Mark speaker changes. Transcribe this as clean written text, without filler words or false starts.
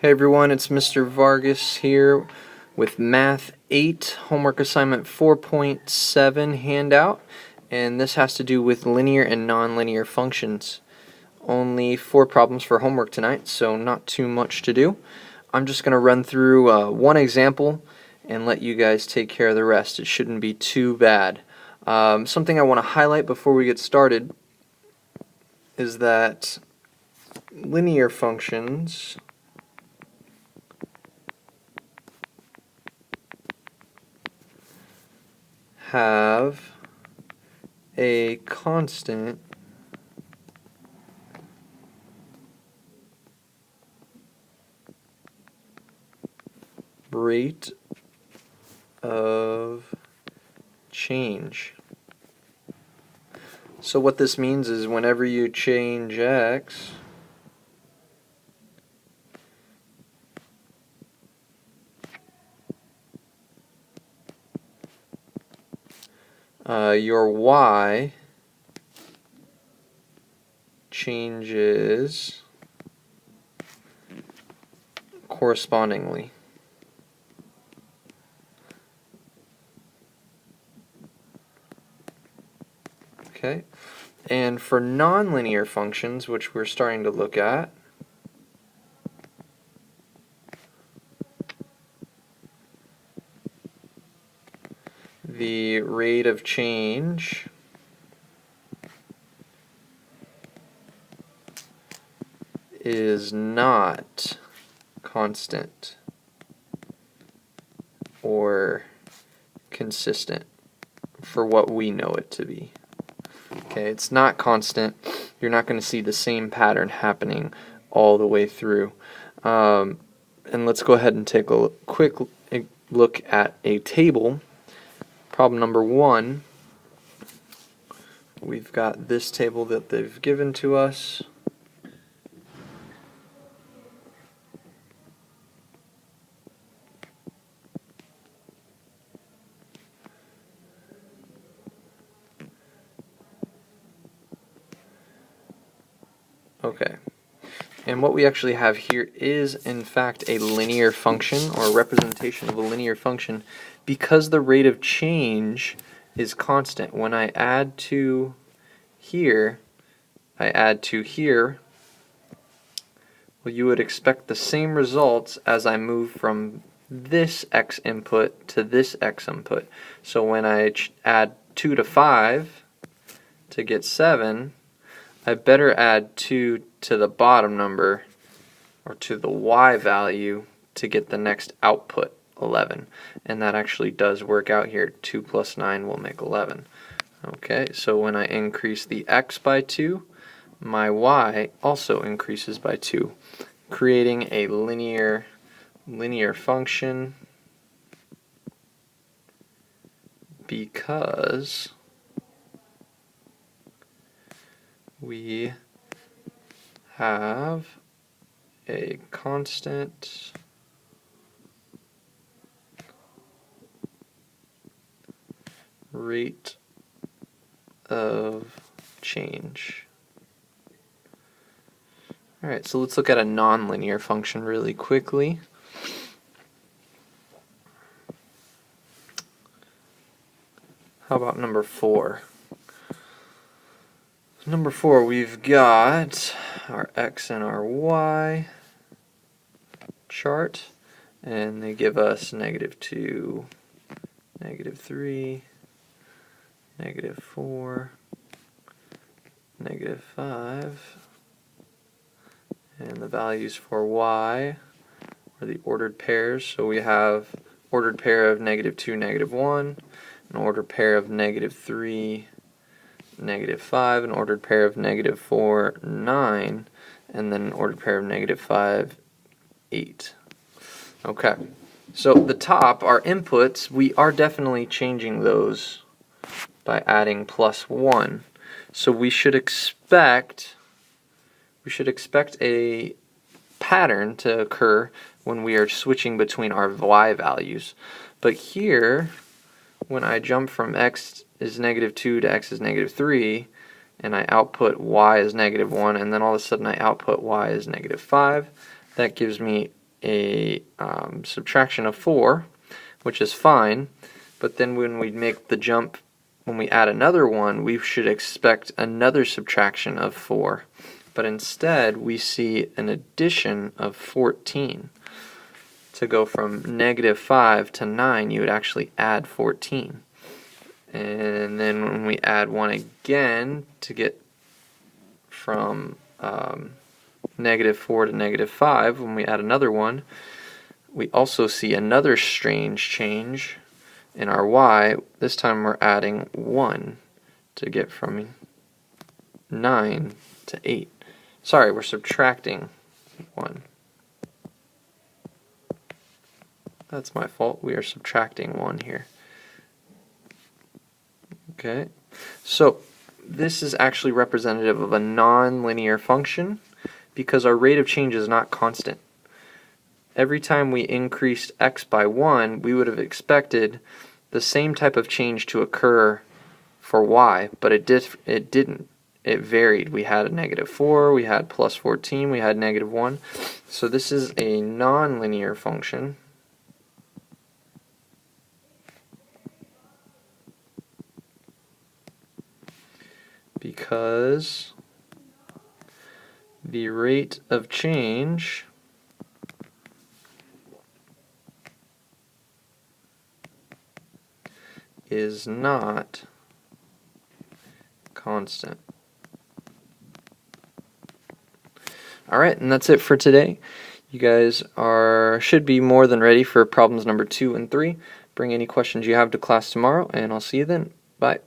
Speaker 1: Hey everyone, it's Mr. Vargas here with Math 8 Homework Assignment 4.7 handout, and this has to do with linear and nonlinear functions. Only 4 problems for homework tonight, so not too much to do. I'm just going to run through one example and let you guys take care of the rest. It shouldn't be too bad. Something I want to highlight before we get started is that linear functions have a constant rate of change. So what this means is whenever you change x, your y changes correspondingly. Okay, and for nonlinear functions, which we're starting to look at, the rate of change is not constant or consistent for what we know it to be. Okay, it's not constant. You're not going to see the same pattern happening all the way through. And let's go ahead and take a quick look at a table. Problem number 1, we've got this table that they've given to us. Okay, and what we actually have here is in fact a linear function, or a representation of a linear function, because the rate of change is constant. When I add to here, I add to here, well, you would expect the same results as I move from this x input to this x input. So when I add 2 to 5 to get 7, I better add 2 to the bottom number, or to the y value, to get the next output, 11. And that actually does work out here. 2 plus 9 will make 11. Okay, so when I increase the x by 2, my y also increases by 2, creating a linear function, because we have a constant rate of change. Alright, so let's look at a nonlinear function really quickly. How about number 4? Number 4, we've got our x and our y chart, and they give us -2, -3, -4, -5, and the values for y are the ordered pairs. So we have ordered pair of -2, -1, an ordered pair of -3, -5, an ordered pair of -4, 9, and then an ordered pair of -5, 8. Okay, so the top, our inputs, we are definitely changing those by adding +1. So we should expect a pattern to occur when we are switching between our y values. But here, when I jump from x is -2 to x is -3, and I output y as -1, and then all of a sudden I output y as -5, that gives me a subtraction of 4, which is fine, but then when we make the jump, when we add another one, we should expect another subtraction of 4. But instead, we see an addition of 14. To go from -5 to 9, you would actually add 14. And then when we add 1 again to get from -4 to -5, when we add another one, we also see another strange change in our y. This time we're adding 1 to get from 9 to 8. Sorry, we're subtracting 1. That's my fault. We are subtracting 1 here. Okay, so this is actually representative of a nonlinear function because our rate of change is not constant. Every time we increased x by 1, we would have expected the same type of change to occur for y, but it didn't. It varied. We had a -4, we had +14, we had -1. So this is a nonlinear function. Because the rate of change is not constant. Alright, and that's it for today. You guys should be more than ready for problems number 2 and 3. Bring any questions you have to class tomorrow, and I'll see you then. Bye.